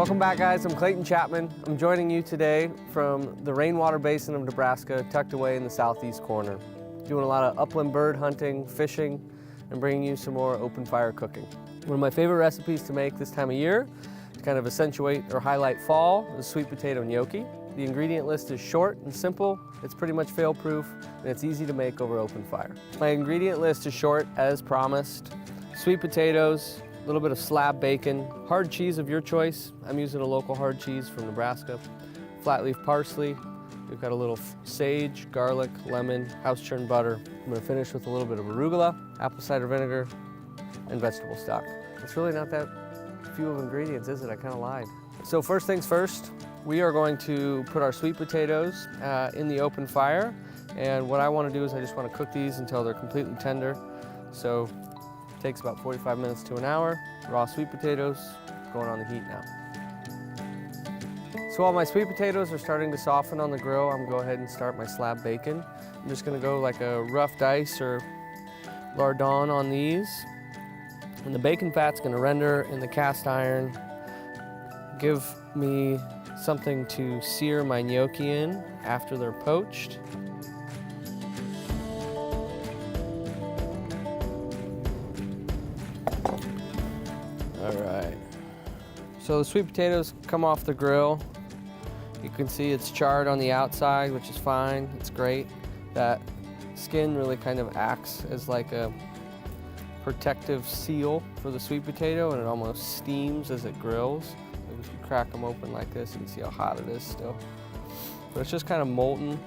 Welcome back, guys. I'm Clayton Chapman. I'm joining you today from the rainwater basin of Nebraska, tucked away in the southeast corner. Doing a lot of upland bird hunting, fishing, and bringing you some more open fire cooking. One of my favorite recipes to make this time of year to kind of accentuate or highlight fall is sweet potato gnocchi. The ingredient list is short and simple. It's pretty much fail-proof, and it's easy to make over open fire. My ingredient list is short, as promised. Sweet potatoes, a little bit of slab bacon, hard cheese of your choice. I'm using a local hard cheese from Nebraska. Flat leaf parsley. We've got a little sage, garlic, lemon, house churned butter. I'm gonna finish with a little bit of arugula, apple cider vinegar, and vegetable stock. It's really not that few of ingredients, is it? I kind of lied. So first things first, we are going to put our sweet potatoes in the open fire. And what I want to do is I just want to cook these until they're completely tender. So it takes about 45 minutes to an hour. Raw sweet potatoes going on the heat now. So while my sweet potatoes are starting to soften on the grill, I'm going to go ahead and start my slab bacon. I'm just going to go like a rough dice or lardon on these. And the bacon fat's going to render in the cast iron, give me something to sear my gnocchi in after they're poached. All right. So the sweet potatoes come off the grill. You can see it's charred on the outside, which is fine. It's great. That skin really kind of acts as like a protective seal for the sweet potato, and it almost steams as it grills. If you crack them open like this, you can see how hot it is still. But it's just kind of molten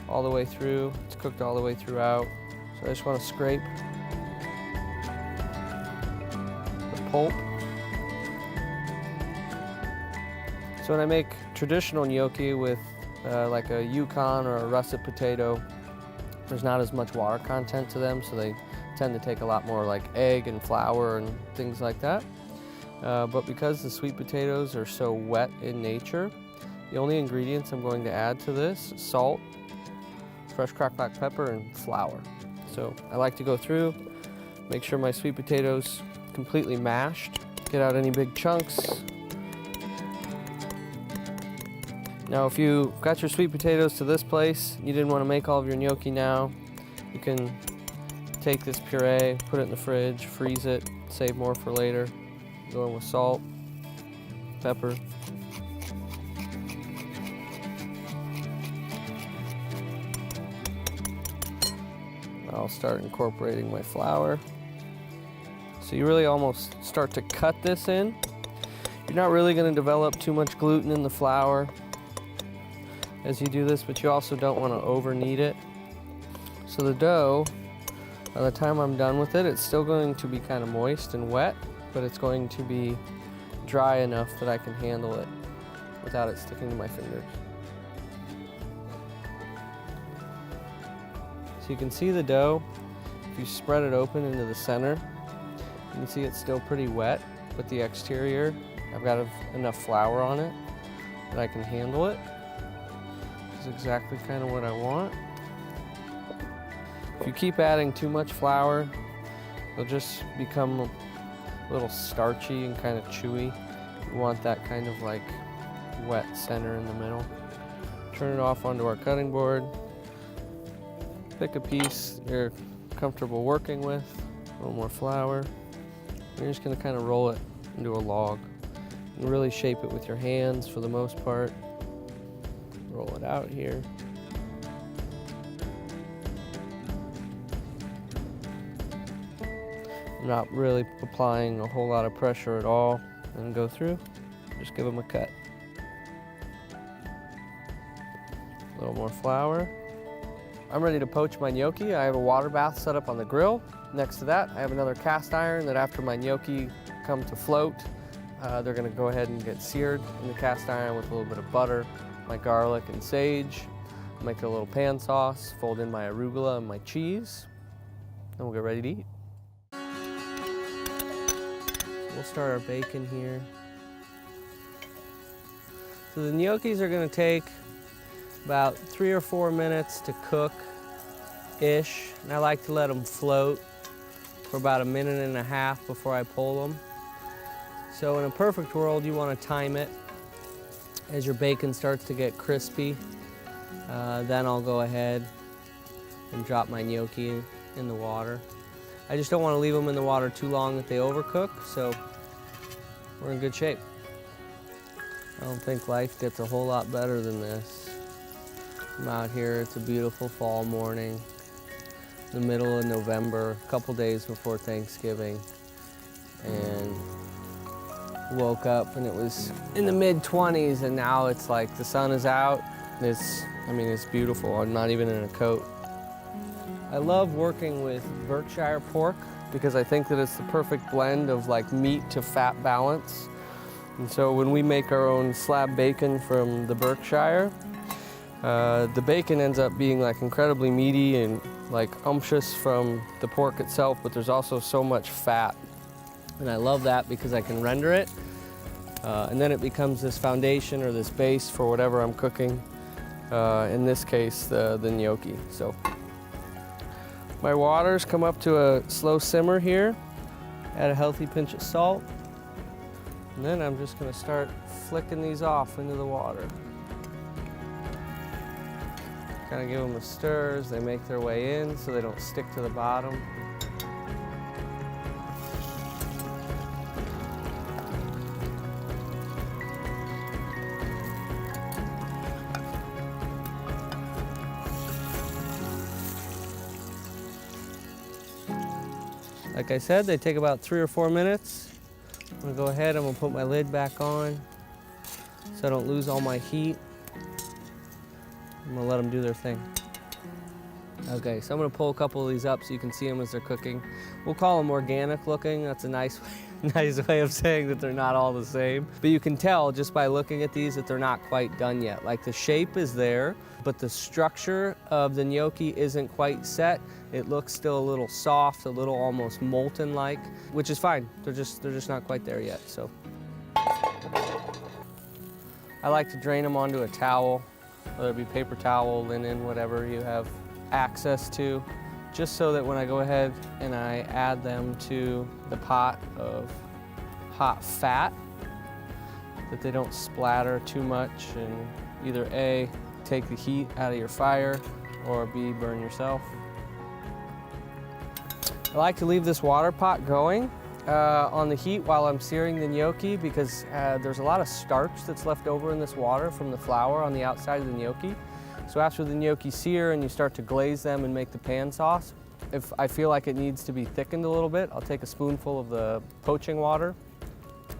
all the way through. It's cooked all the way throughout. So I just want to scrape the pulp. So when I make traditional gnocchi with like a Yukon or a russet potato, there's not as much water content to them, so they tend to take a lot more like egg and flour and things like that. But because the sweet potatoes are so wet in nature, the only ingredients I'm going to add to this is salt, fresh cracked black pepper, and flour. So I like to go through, make sure my sweet potatoes completely mashed, get out any big chunks. Now if you got your sweet potatoes to this place, you didn't want to make all of your gnocchi now, you can take this puree, put it in the fridge, freeze it, save more for later. Go in with salt, pepper. I'll start incorporating my flour. So you really almost start to cut this in. You're not really going to develop too much gluten in the flour as you do this, but you also don't want to over knead it. So the dough, by the time I'm done with it, it's still going to be kind of moist and wet, but it's going to be dry enough that I can handle it without it sticking to my fingers. So you can see the dough. If you spread it open into the center, you can see it's still pretty wet, but the exterior, I've got enough flour on it that I can handle it. This is exactly kind of what I want. If you keep adding too much flour, it'll just become a little starchy and kind of chewy. You want that kind of like wet center in the middle. Turn it off onto our cutting board. Pick a piece you're comfortable working with, a little more flour. You're just gonna kind of roll it into a log. And really shape it with your hands for the most part. Roll it out here. I'm not really applying a whole lot of pressure at all, and go through, just give them a cut. A little more flour. I'm ready to poach my gnocchi. I have a water bath set up on the grill. Next to that, I have another cast iron that after my gnocchi come to float, they're gonna go ahead and get seared in the cast iron with a little bit of butter, my garlic and sage. Make a little pan sauce, fold in my arugula and my cheese, and we'll get ready to eat. We'll start our bacon here. So the gnocchis are gonna take about 3 or 4 minutes to cook-ish, and I like to let them float for about 1.5 minutes before I pull them. So in a perfect world, you want to time it as your bacon starts to get crispy. Then I'll go ahead and drop my gnocchi in the water. I just don't want to leave them in the water too long that they overcook, so we're in good shape. I don't think life gets a whole lot better than this. I'm out here, it's a beautiful fall morning, the middle of November, a couple days before Thanksgiving, and woke up and it was in the mid-20s, and now it's like the sun is out. It's beautiful. I'm not even in a coat. I love working with Berkshire pork because I think that it's the perfect blend of like meat to fat balance. And so when we make our own slab bacon from the Berkshire, the bacon ends up being like incredibly meaty and like umptious from the pork itself, but there's also so much fat. And I love that because I can render it. And then it becomes this foundation or this base for whatever I'm cooking. In this case, the gnocchi. So my waters come up to a slow simmer here. Add a healthy pinch of salt. And then I'm just gonna start flicking these off into the water. Kind of give them a stir as they make their way in so they don't stick to the bottom. Like I said, they take about 3 or 4 minutes. I'm gonna go ahead, I'm gonna put my lid back on so I don't lose all my heat. I'm gonna let them do their thing. Okay, so I'm gonna pull a couple of these up so you can see them as they're cooking. We'll call them organic looking. That's a nice way of saying that they're not all the same. But you can tell just by looking at these that they're not quite done yet. Like the shape is there, but the structure of the gnocchi isn't quite set. It looks still a little soft, a little almost molten-like, which is fine. They're just not quite there yet, so. I like to drain them onto a towel, whether it be paper towel, linen, whatever you have access to, just so that when I go ahead and I add them to the pot of hot fat, that they don't splatter too much and either A, take the heat out of your fire, or B, burn yourself. I like to leave this water pot going on the heat while I'm searing the gnocchi because there's a lot of starch that's left over in this water from the flour on the outside of the gnocchi. So after the gnocchi sear and you start to glaze them and make the pan sauce, if I feel like it needs to be thickened a little bit, I'll take a spoonful of the poaching water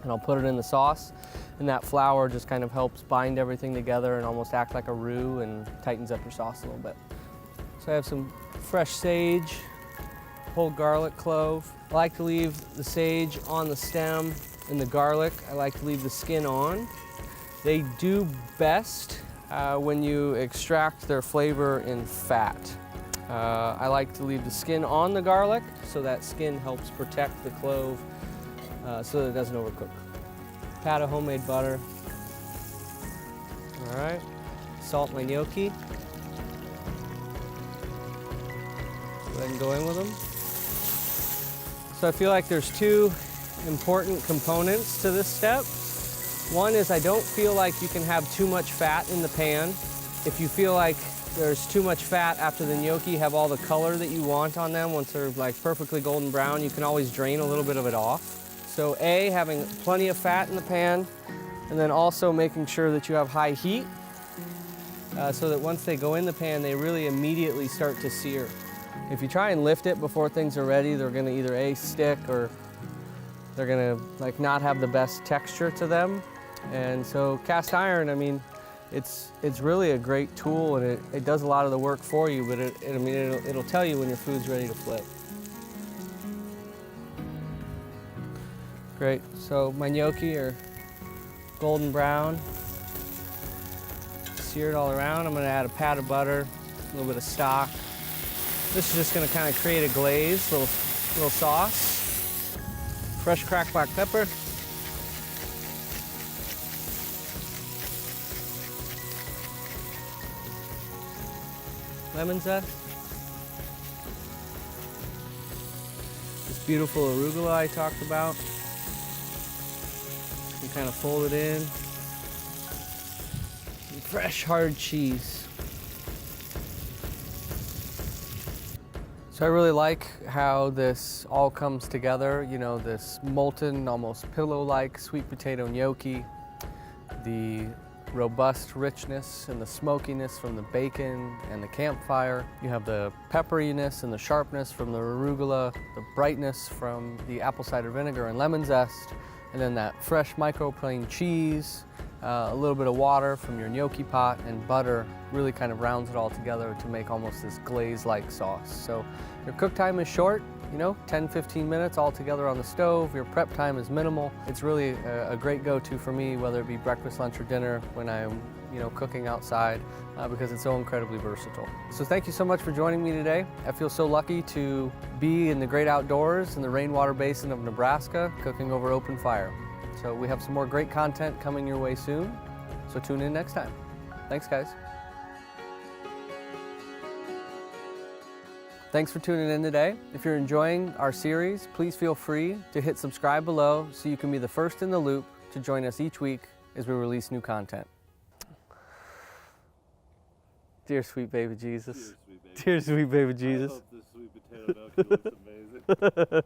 and I'll put it in the sauce. And that flour just kind of helps bind everything together and almost act like a roux and tightens up your sauce a little bit. So I have some fresh sage, whole garlic clove. I like to leave the sage on the stem and the garlic, I like to leave the skin on. They do best when you extract their flavor in fat. I like to leave the skin on the garlic so that skin helps protect the clove so that it doesn't overcook. Pat of homemade butter. All right, salt my gnocchi. Go ahead and go in with them. So I feel like there's 2 important components to this step. One is I don't feel like you can have too much fat in the pan. If you feel like there's too much fat after the gnocchi have all the color that you want on them, once they're like perfectly golden brown, you can always drain a little bit of it off. So A, having plenty of fat in the pan, and then also making sure that you have high heat so that once they go in the pan, they really immediately start to sear. If you try and lift it before things are ready, they're gonna either A, stick, or they're gonna like not have the best texture to them. And so cast iron, I mean, it's really a great tool and it does a lot of the work for you, but it'll tell you when your food's ready to flip. Great, so my gnocchi are golden brown, seared all around. I'm gonna add a pat of butter, a little bit of stock. This is just gonna kind of create a glaze, little sauce. Fresh cracked black pepper. Lemon zest. This beautiful arugula I talked about. You kind of fold it in. Fresh hard cheese. So I really like how this all comes together, you know, this molten, almost pillow-like sweet potato gnocchi, the robust richness and the smokiness from the bacon and the campfire. You have the pepperiness and the sharpness from the arugula, the brightness from the apple cider vinegar and lemon zest, and then that fresh microplane cheese, a little bit of water from your gnocchi pot, and butter really kind of rounds it all together to make almost this glaze-like sauce. So your cook time is short, you know, 10-15 minutes all together on the stove. Your prep time is minimal. It's really a great go-to for me, whether it be breakfast, lunch, or dinner when I'm, you know, cooking outside, because it's so incredibly versatile. So thank you so much for joining me today. I feel so lucky to be in the great outdoors in the rainwater basin of Nebraska, cooking over open fire. So we have some more great content coming your way soon, so tune in next time. Thanks, guys. Thanks for tuning in today. If you're enjoying our series, please feel free to hit subscribe below so you can be the first in the loop to join us each week as we release new content. Dear sweet baby Jesus. Dear sweet baby Jesus. I hope this sweet potato gnocchi looks amazing.